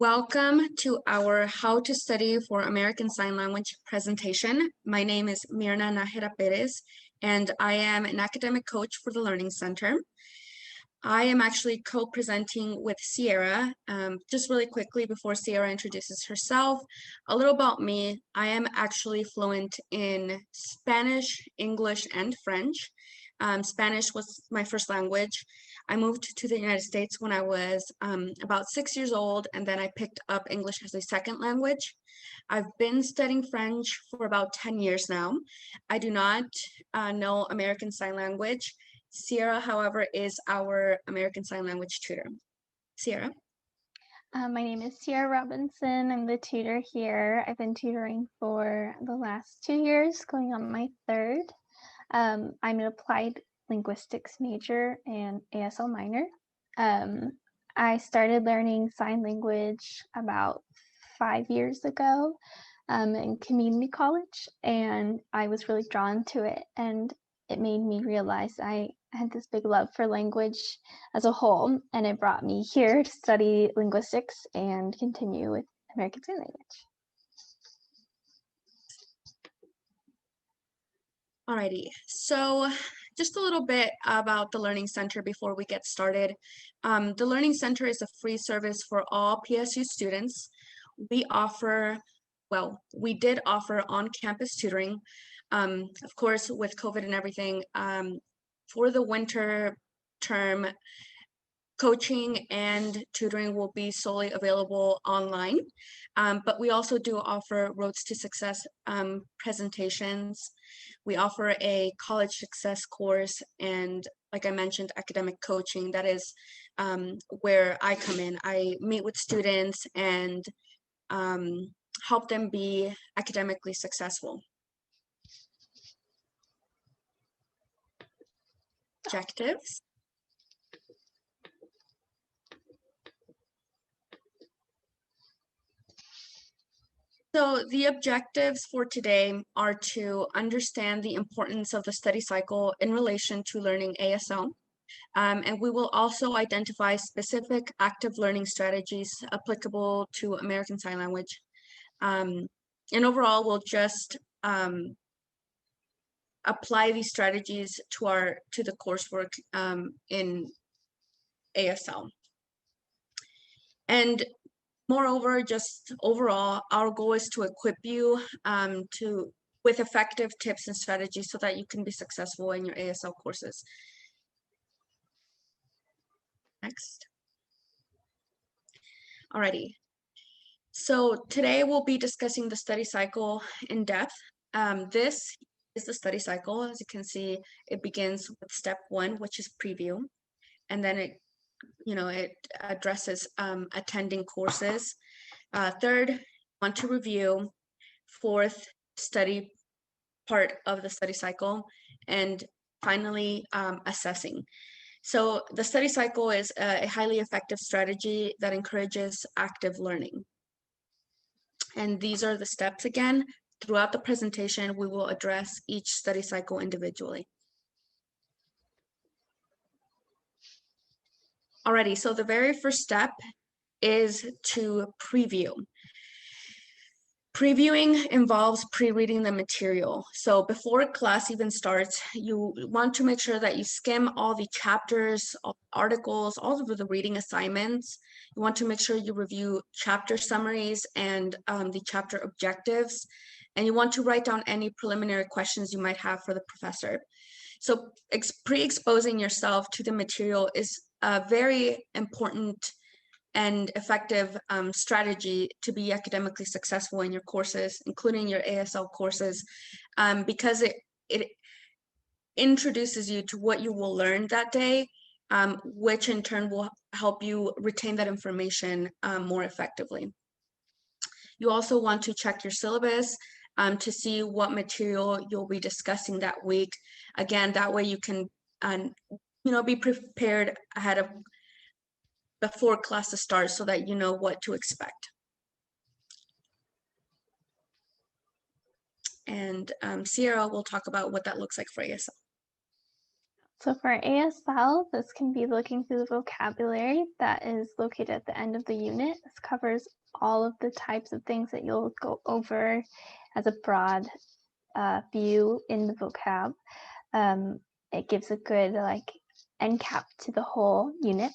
Welcome to our How to Study for American Sign Language presentation. My name is Mirna Nájera Perez, and I am an academic coach for the Learning Center. I am actually co-presenting with Sierra. Just really quickly before Sierra introduces herself, a little about me. I am actually fluent in Spanish, English, and French. Spanish was my first language. I moved to the United States when I was about 6 years old, and then I picked up English as a second language. I've been studying French for about 10 years now. I do not know American Sign Language. Sierra, however, is our American Sign Language tutor. Sierra? My name is Sierra Robinson. I'm the tutor here. I've been tutoring for the last 2 years, going on my third. I'm an applied linguistics major and ASL minor. I started learning sign language about 5 years ago in community college, and I was really drawn to it, and it made me realize I had this big love for language as a whole, and it brought me here to study linguistics and continue with American Sign Language. Alrighty, so just a little bit about the Learning Center before we get started. The Learning Center is a free service for all PSU students. We did offer on-campus tutoring. Of course, with COVID and everything, for the winter term, coaching and tutoring will be solely available online, but we also do offer Roads to Success presentations. We offer a college success course, and like I mentioned, academic coaching. That is where I come in. I meet with students and help them be academically successful. Objectives. So the objectives for today are to understand the importance of the study cycle in relation to learning ASL. And we will also identify specific active learning strategies applicable to American Sign Language. And overall, we'll just apply these strategies to the coursework in ASL. And moreover, just overall, our goal is to equip you with effective tips and strategies so that you can be successful in your ASL courses. Next. Alrighty. So today we'll be discussing the study cycle in depth. This is the study cycle. As you can see, it begins with step 1, which is preview, and then it addresses attending courses. Third, want to review. Fourth, study part of the study cycle, and finally, assessing. So the study cycle is a highly effective strategy that encourages active learning. And these are the steps again. Throughout the presentation, we will address each study cycle individually. Alrighty, so the very first step is to preview. Previewing involves pre-reading the material. So before class even starts, you want to make sure that you skim all the chapters, all the articles, all of the reading assignments. You want to make sure you review chapter summaries and the chapter objectives. And you want to write down any preliminary questions you might have for the professor. So pre-exposing yourself to the material is a very important and effective strategy to be academically successful in your courses, including your ASL courses, because it introduces you to what you will learn that day, which in turn will help you retain that information more effectively. You also want to check your syllabus to see what material you'll be discussing that week. Again, that way you can be prepared ahead of before classes start so that you know what to expect. And Sierra will talk about what that looks like for ASL. So for ASL, this can be looking through the vocabulary that is located at the end of the unit. This covers all of the types of things that you'll go over as a broad view in the vocab. It gives a good end cap to the whole unit.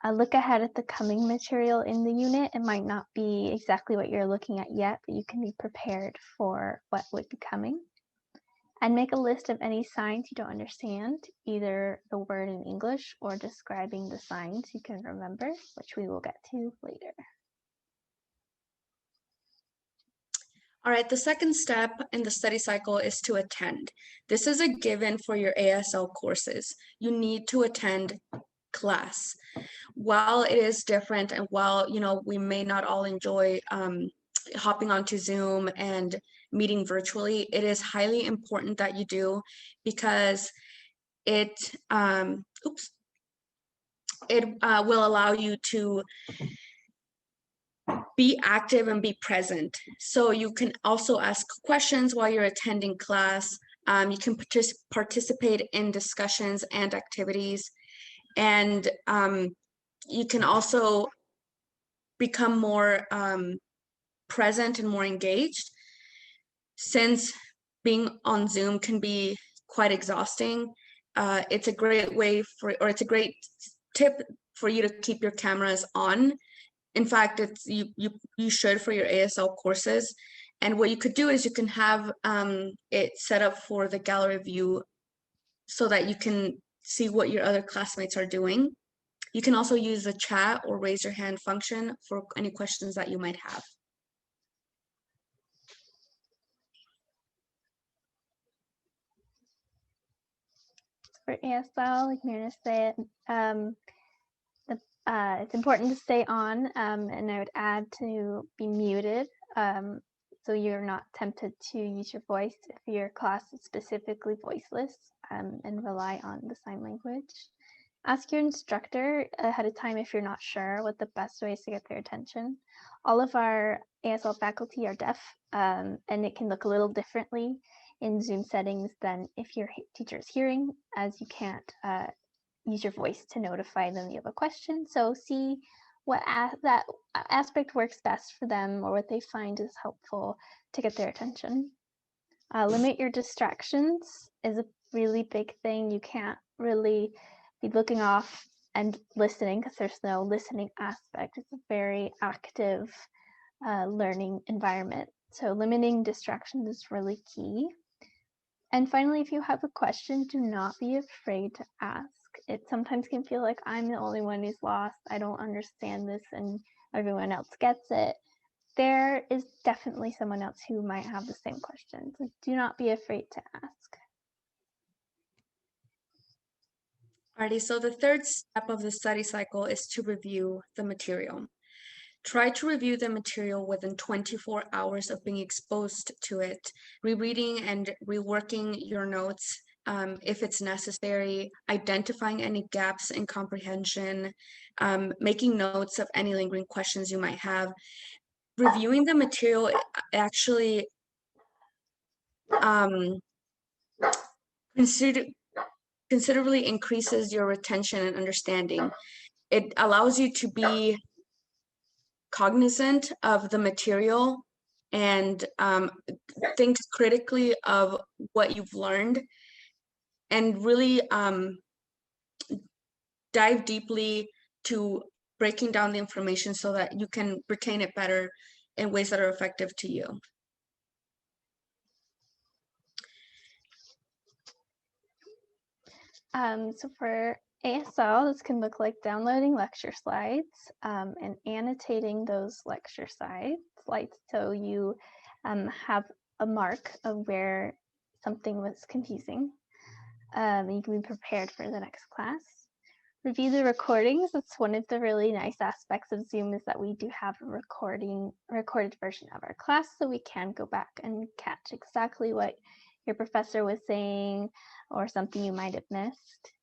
Look ahead at the coming material in the unit. It might not be exactly what you're looking at yet, but you can be prepared for what would be coming. And make a list of any signs you don't understand, either the word in English or describing the signs you can remember, which we will get to later. All right, the second step in the study cycle is to attend. This is a given for your ASL courses. You need to attend class. While it is different and while, we may not all enjoy hopping onto Zoom and meeting virtually, it is highly important that you do, because it will allow you to be active and be present. So you can also ask questions while you're attending class. You can participate in discussions and activities, and you can also become more present and more engaged, since being on Zoom can be quite exhausting. It's a great way it's a great tip for you to keep your cameras on. In fact, it's you should for your ASL courses. And what you could do is you can have it set up for the gallery view so that you can see what your other classmates are doing. You can also use the chat or raise your hand function for any questions that you might have. For ASL, like Marina said, it's important to stay on, and I would add to be muted, so you're not tempted to use your voice if your class is specifically voiceless, and rely on the sign language. Ask your instructor ahead of time if you're not sure what the best way is to get their attention. All of our ASL faculty are deaf, and it can look a little differently in Zoom settings than if your teacher is hearing, as you can't use your voice to notify them you have a question. So see what that aspect works best for them, or what they find is helpful to get their attention. Limit your distractions is a really big thing. You can't really be looking off and listening, because there's no listening aspect. It's a very active learning environment. So limiting distractions is really key. And finally, if you have a question, do not be afraid to ask. It sometimes can feel like I'm the only one who's lost. I don't understand this and everyone else gets it. There is definitely someone else who might have the same question. So do not be afraid to ask. Alrighty, so the third step of the study cycle is to review the material. Try to review the material within 24 hours of being exposed to it, rereading and reworking your notes if it's necessary, identifying any gaps in comprehension, making notes of any lingering questions you might have. Reviewing the material actually considerably increases your retention and understanding. It allows you to be cognizant of the material and think critically of what you've learned, and really dive deeply to breaking down the information so that you can retain it better in ways that are effective to you. So for ASL, this can look like downloading lecture slides and annotating those lecture slides so you have a mark of where something was confusing. You can be prepared for the next class. Review the recordings. That's one of the really nice aspects of Zoom, is that we do have a recorded version of our class, so we can go back and catch exactly what your professor was saying or something you might have missed.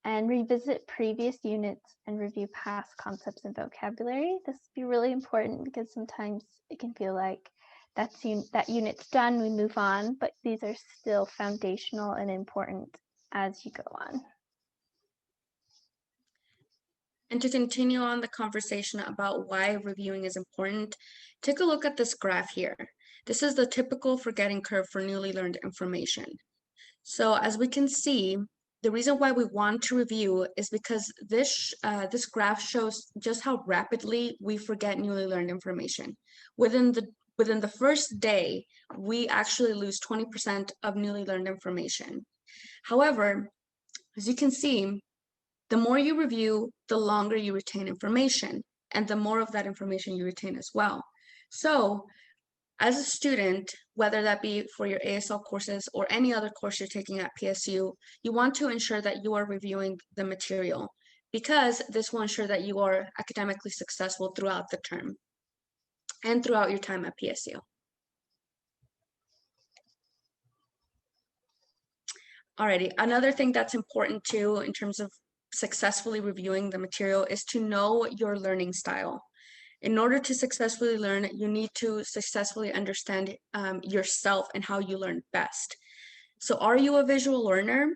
And revisit previous units and review past concepts and vocabulary. This would be really important, because sometimes it can feel like that unit's done, we move on, but these are still foundational and important as you go on. And to continue on the conversation about why reviewing is important, take a look at this graph here. This is the typical forgetting curve for newly learned information. So as we can see, the reason why we want to review is because this graph shows just how rapidly we forget newly learned information. Within the first day, we actually lose 20% of newly learned information. However, as you can see, the more you review, the longer you retain information, and the more of that information you retain as well. So as a student, whether that be for your ASL courses or any other course you're taking at PSU, you want to ensure that you are reviewing the material, because this will ensure that you are academically successful throughout the term and throughout your time at PSU. Alrighty, another thing that's important too in terms of successfully reviewing the material is to know your learning style. In order to successfully learn, you need to successfully understand yourself and how you learn best. So are you a visual learner?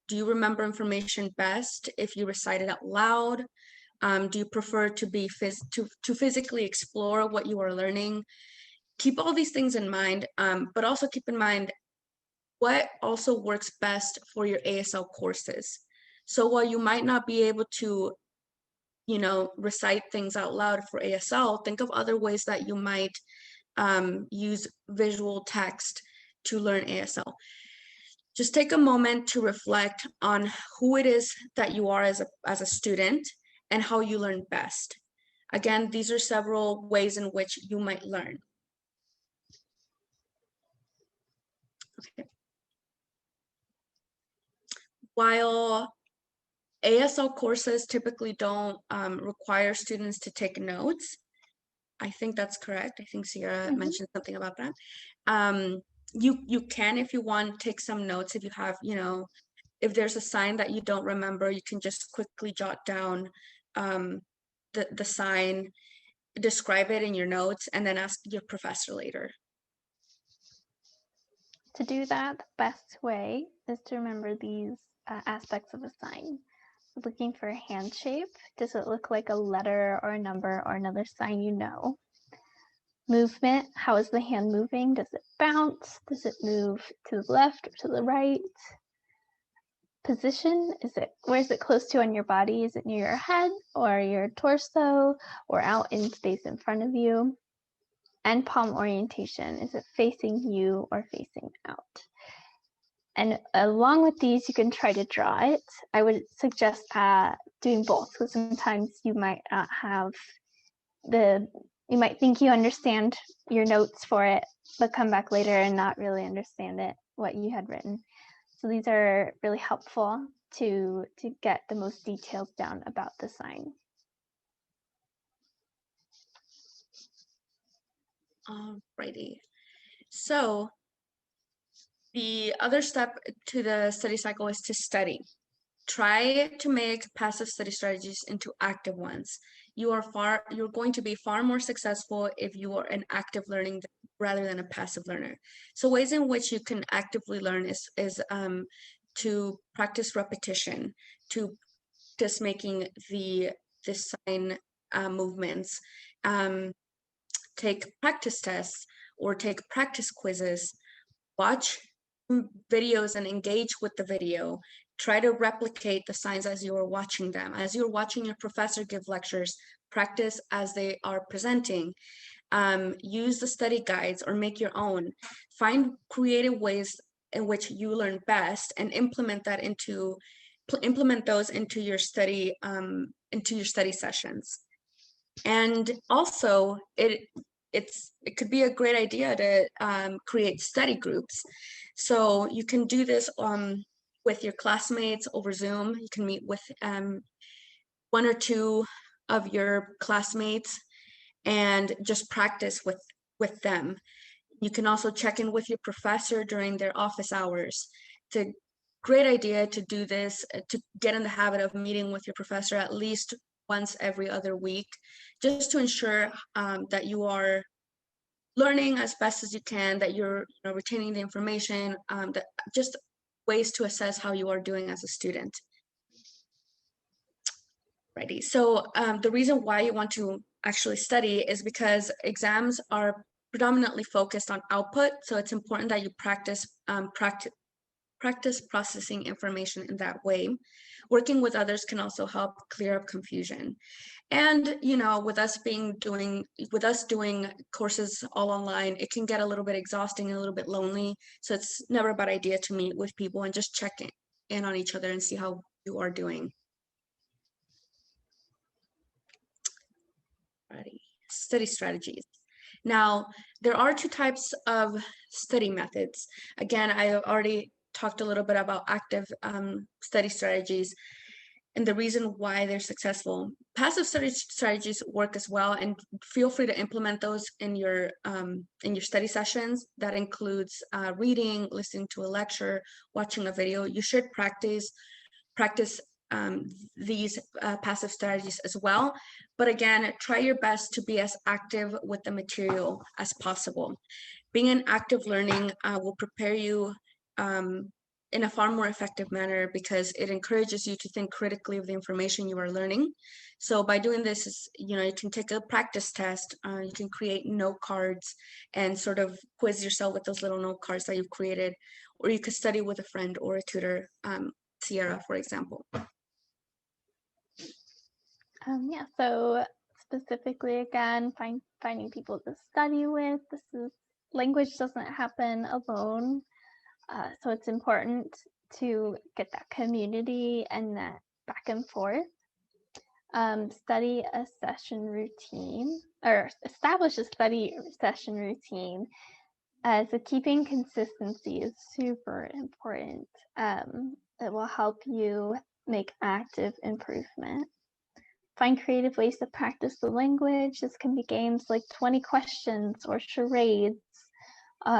Do you remember information best if you recite it out loud? Do you prefer to be to physically explore what you are learning? Keep all these things in mind, but also keep in mind what also works best for your ASL courses. So while you might not be able to, recite things out loud for ASL, think of other ways that you might use visual text to learn ASL. Just take a moment to reflect on who it is that you are as a student and how you learn best. Again, these are several ways in which you might learn. Okay. While ASL courses typically don't require students to take notes, I think that's correct. I think Sierra mentioned something about that. You can, if you want, take some notes. If you have, if there's a sign that you don't remember, you can just quickly jot down the sign, describe it in your notes, and then ask your professor later. To do that, the best way is to remember these aspects of a sign. Looking for a hand shape. Does it look like a letter or a number or another sign you know? Movement. How is the hand moving? Does it bounce? Does it move to the left or to the right? Position. Where is it close to on your body? Is it near your head or your torso or out in space in front of you? And palm orientation. Is it facing you or facing out? And along with these, you can try to draw it. I would suggest doing both, because sometimes you might not have you might think you understand your notes for it, but come back later and not really understand it, what you had written. So these are really helpful to get the most details down about the sign. Alrighty. So the other step to the study cycle is to study. Try to make passive study strategies into active ones. You're going to be far more successful if you are an active learning rather than a passive learner. So ways in which you can actively learn is to practice repetition, to just making the sign movements, take practice tests or take practice quizzes, watch videos and engage with the video. Try to replicate the signs as you are watching them. As you're watching your professor give lectures, practice as they are presenting. Use the study guides or make your own. Find creative ways in which you learn best and implement those into your study sessions. And also, it could be a great idea to create study groups. So you can do this with your classmates over Zoom. You can meet with one or two of your classmates and just practice with them. You can also check in with your professor during their office hours. It's a great idea to do this, to get in the habit of meeting with your professor at least once every other week, just to ensure that you are learning as best as you can, that you're retaining the information, that just ways to assess how you are doing as a student. Righty. So the reason why you want to actually study is because exams are predominantly focused on output. So it's important that you practice processing information in that way. Working with others can also help clear up confusion. And with us doing courses all online, it can get a little bit exhausting and a little bit lonely. So it's never a bad idea to meet with people and just check in on each other and see how you are doing. Alrighty. Study strategies. Now, there are two types of study methods. Again, I already talked a little bit about active study strategies and the reason why they're successful. Passive study strategies work as well, and feel free to implement those in your study sessions. That includes reading, listening to a lecture, watching a video. You should practice these passive strategies as well. But again, try your best to be as active with the material as possible. Being an active learning will prepare you in a far more effective manner because it encourages you to think critically of the information you are learning. So by doing this, you can take a practice test, you can create note cards and sort of quiz yourself with those little note cards that you've created, or you could study with a friend or a tutor, Sierra, for example. Yeah, so specifically, again, finding people to study with. Language doesn't happen alone. So it's important to get that community and that back and forth. Study a session routine, or establish a study session routine. So keeping consistency is super important. It will help you make active improvement. Find creative ways to practice the language. This can be games like 20 questions or charades,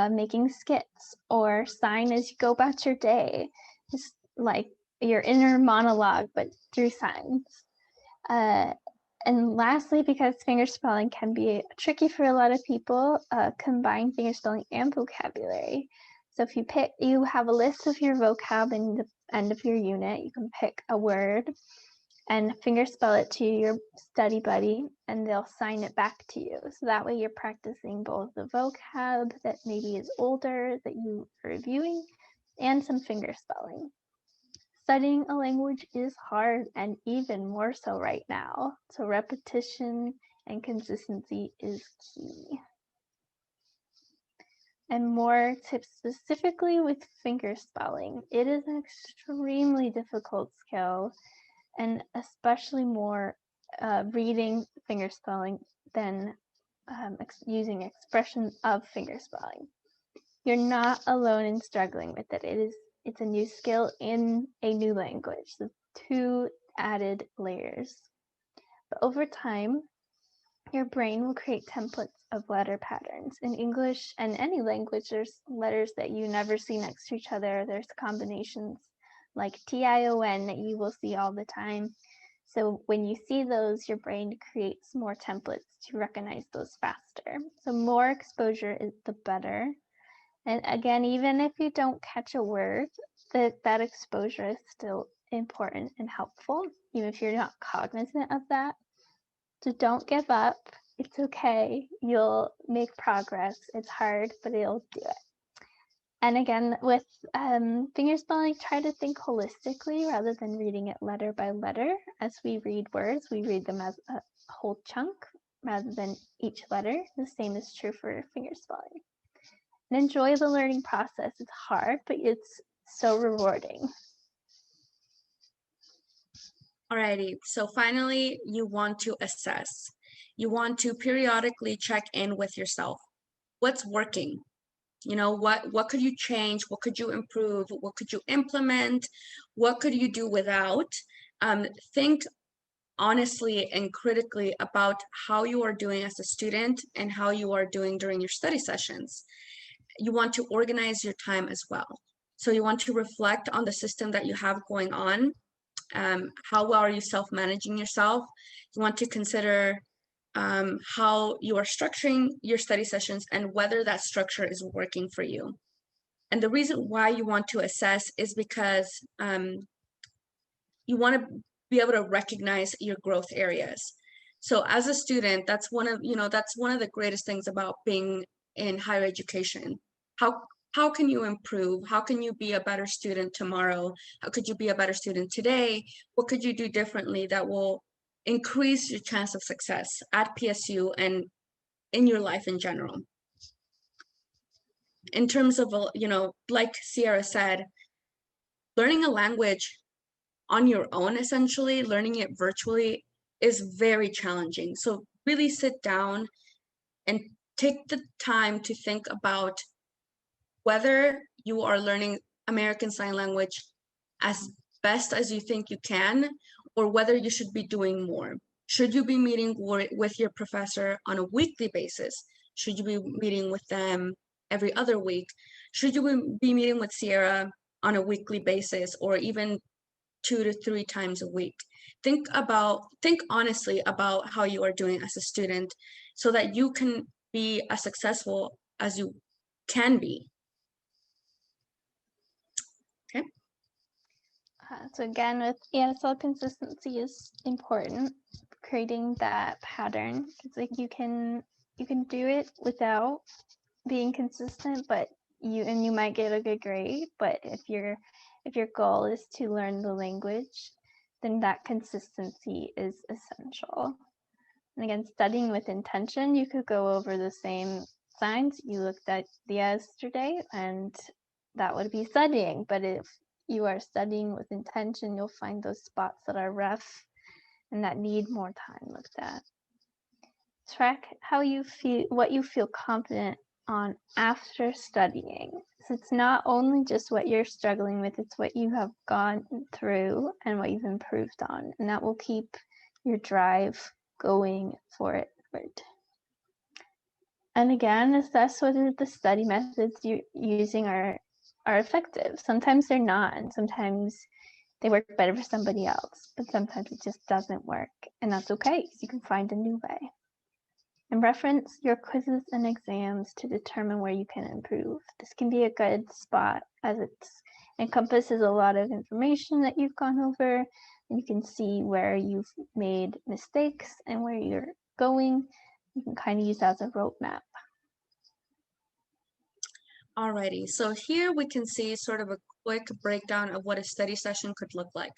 making skits, or sign as you go about your day. Just like your inner monologue, but through signs. And lastly, because fingerspelling can be tricky for a lot of people, combine fingerspelling and vocabulary. So if you have a list of your vocab in the end of your unit, you can pick a word and fingerspell it to your study buddy, and they'll sign it back to you. So that way you're practicing both the vocab that maybe is older that you are reviewing and some fingerspelling. Studying a language is hard, and even more so right now. So repetition and consistency is key. And more tips specifically with fingerspelling. It is an extremely difficult skill, and especially more reading fingerspelling than using expression of fingerspelling. You're not alone in struggling with it. It's a new skill in a new language, so 2 added layers. But over time, your brain will create templates of letter patterns. In English and any language, there's letters that you never see next to each other. There's combinations like TION that you will see all the time. So when you see those, your brain creates more templates to recognize those faster. So more exposure is the better. And again, even if you don't catch a word, that exposure is still important and helpful, even if you're not cognizant of that. So don't give up. It's okay. You'll make progress. It's hard, but you'll do it. And again, with fingerspelling, try to think holistically rather than reading it letter by letter. As we read words, we read them as a whole chunk rather than each letter. The same is true for fingerspelling. And enjoy the learning process. It's hard, but it's so rewarding. Alrighty, so finally, you want to assess. You want to periodically check in with yourself. What's working? What could you change? What could you improve? What could you implement? What could you do without? Think honestly and critically about how you are doing as a student and how you are doing during your study sessions. You want to organize your time as well. So you want to reflect on the system that you have going on. How well are you self-managing yourself? You want to consider how you are structuring your study sessions and whether that structure is working for you. And the reason why you want to assess is because you want to be able to recognize your growth areas. So as a student, that's one of the greatest things about being in higher education. How can you improve? How can you be a better student tomorrow? How could you be a better student today? What could you do differently that will increase your chance of success at PSU and in your life in general? In terms of, like Sierra said, learning a language on your own, essentially, learning it virtually is very challenging. So really sit down and take the time to think about whether you are learning American Sign Language as best as you think you can, or whether you should be doing more. Should you be meeting with your professor on a weekly basis? Should you be meeting with them every other week? Should you be meeting with Sierra on a weekly basis, or even 2 to 3 times a week? Think honestly about how you are doing as a student so that you can be as successful as you can be. Okay. So again, with ESL, consistency is important. Creating that pattern, it's like you can do it without being consistent, but you might get a good grade. But if your goal is to learn the language, then that consistency is essential. And again, studying with intention, you could go over the same signs you looked at yesterday, and that would be studying. But if you are studying with intention, you'll find those spots that are rough and that need more time looked at. Track how you feel, what you feel confident on after studying. So it's not only just what you're struggling with, it's what you have gone through and what you've improved on, and that will keep your drive going forward. And again, assess whether the study methods you're using are effective. Sometimes they're not, and sometimes they work better for somebody else, but sometimes it just doesn't work, and that's okay, because you can find a new way. And reference your quizzes and exams to determine where you can improve. This can be a good spot as it encompasses a lot of information that you've gone over, and you can see where you've made mistakes and where you're going. You can kind of use that as a roadmap. Alrighty, so here we can see sort of a quick breakdown of what a study session could look like.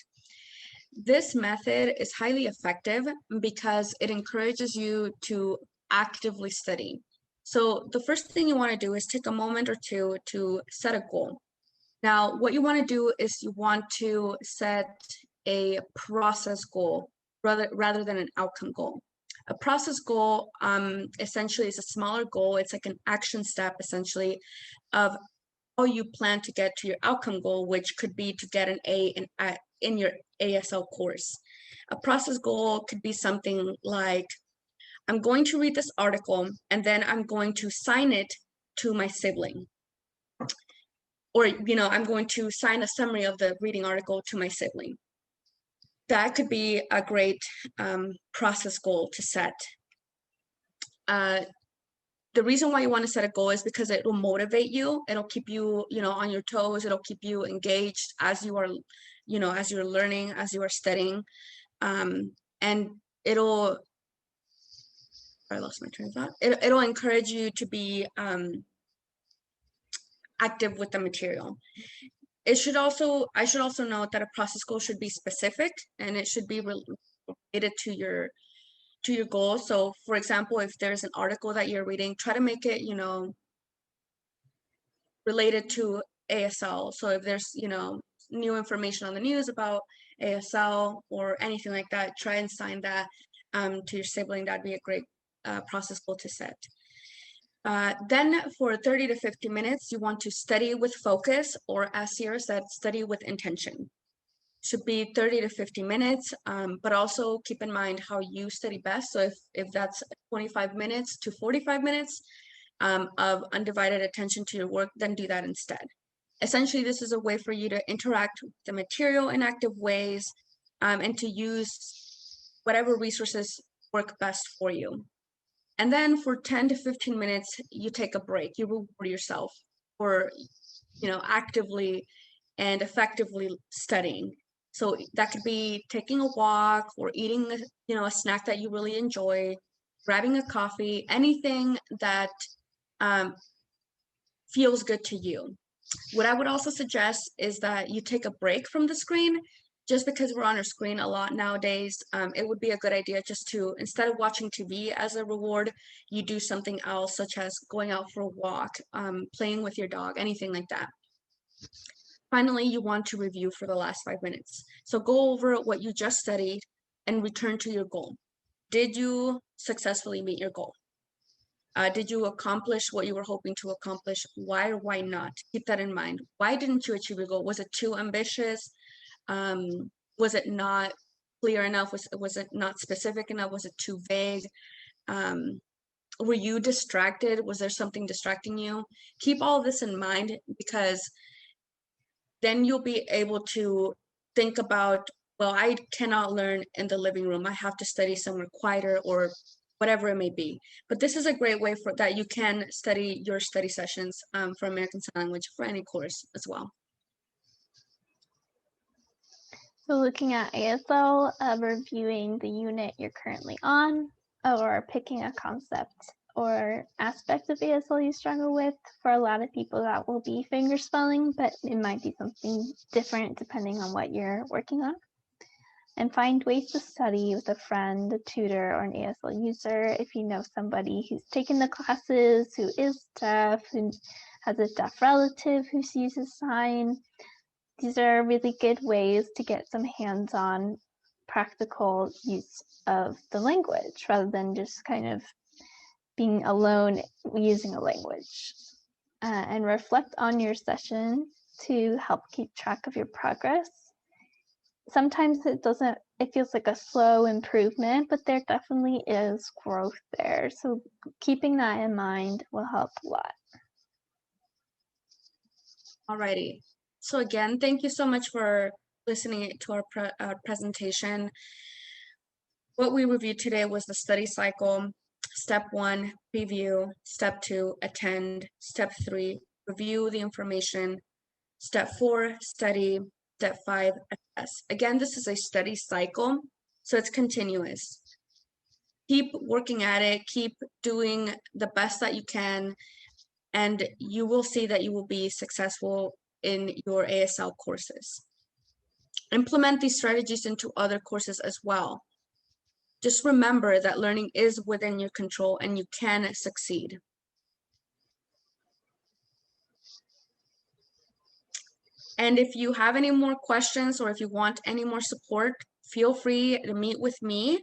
This method is highly effective because it encourages you to actively study. So the first thing you want to do is take a moment or two to set a goal. Now, what you want to do is you want to set a process goal rather than an outcome goal. A process goal essentially is a smaller goal. It's like an action step essentially of how you plan to get to your outcome goal, which could be to get an A in your ASL course. A process goal could be something like, I'm going to read this article and then I'm going to sign it to my sibling. Or, I'm going to sign a summary of the reading article to my sibling. That could be a great process goal to set. The reason why you want to set a goal is because it will motivate you. It'll keep you, on your toes. It'll keep you engaged as you are, as you're learning, as you are studying. And it'll, I lost my train of thought. It'll encourage you to be active with the material. I should also note that a process goal should be specific and it should be related to your goal. So for example, if there's an article that you're reading, try to make it, related to ASL. So if there's, new information on the news about ASL or anything like that, try and sign that to your sibling. That'd be a great process goal to set. Then for 30 to 50 minutes, you want to study with focus, or as Sierra said, study with intention. Should be 30 to 50 minutes, but also keep in mind how you study best. So if that's 25 minutes to 45 minutes of undivided attention to your work, then do that instead. Essentially, this is a way for you to interact with the material in active ways and to use whatever resources work best for you. And then for 10 to 15 minutes, you take a break. You reward yourself for actively and effectively studying. So that could be taking a walk or eating, a snack that you really enjoy, grabbing a coffee, anything that feels good to you. What I would also suggest is that you take a break from the screen. Just because we're on our screen a lot nowadays, it would be a good idea just to, instead of watching TV as a reward, you do something else, such as going out for a walk, playing with your dog, anything like that. Finally, you want to review for the last 5 minutes. So go over what you just studied and return to your goal. Did you successfully meet your goal? Did you accomplish what you were hoping to accomplish? Why or why not? Keep that in mind. Why didn't you achieve your goal? Was it too ambitious? Was it not clear enough? Was it not specific enough? Was it too vague? Were you distracted? Was there something distracting you? Keep all this in mind, because then you'll be able to think about, well, I cannot learn in the living room. I have to study somewhere quieter, or whatever it may be. But this is a great way for that you can study your study sessions for American Sign Language for any course as well. So looking at ASL, reviewing the unit you're currently on, or picking a concept or aspect of ASL you struggle with. For a lot of people, that will be finger spelling, but it might be something different depending on what you're working on. And find ways to study with a friend, a tutor, or an ASL user. If you know somebody who's taken the classes, who is deaf, who has a deaf relative who uses sign, these are really good ways to get some hands-on practical use of the language rather than just kind of being alone using a language. And reflect on your session to help keep track of your progress. Sometimes it feels like a slow improvement, but there definitely is growth there. So keeping that in mind will help a lot. Alrighty. So again, thank you so much for listening to our presentation. What we reviewed today was the study cycle. Step 1, preview. Step 2, attend. Step 3, review the information. Step 4, study. Step 5, assess. Again, this is a study cycle, so it's continuous. Keep working at it, keep doing the best that you can, and you will see that you will be successful in your ASL courses. Implement these strategies into other courses as well. Just remember that learning is within your control and you can succeed. And if you have any more questions or if you want any more support, feel free to meet with me.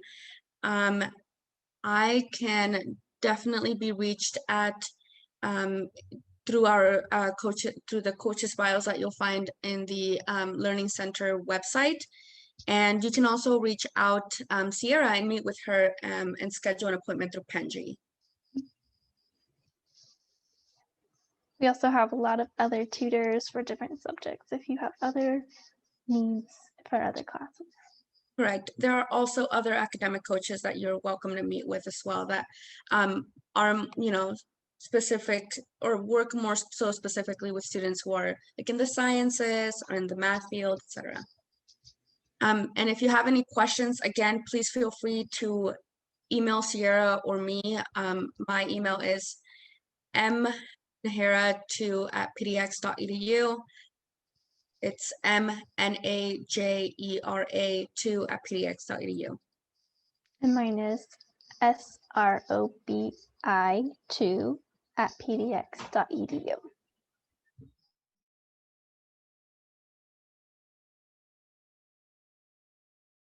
I can definitely be reached at through our through the coaches bios that you'll find in the Learning Center website. And you can also reach out Sierra and meet with her and schedule an appointment through Penji. We also have a lot of other tutors for different subjects if you have other needs for other classes. Correct. There are also other academic coaches that you're welcome to meet with as well that are, specific or work more so specifically with students who are like in the sciences or in the math field, etc. And if you have any questions, again, please feel free to email Sierra or me. My email is mnahera2@pdx.edu. It's mnajera2@pdx.edu. And mine is srobi2@pdx.edu.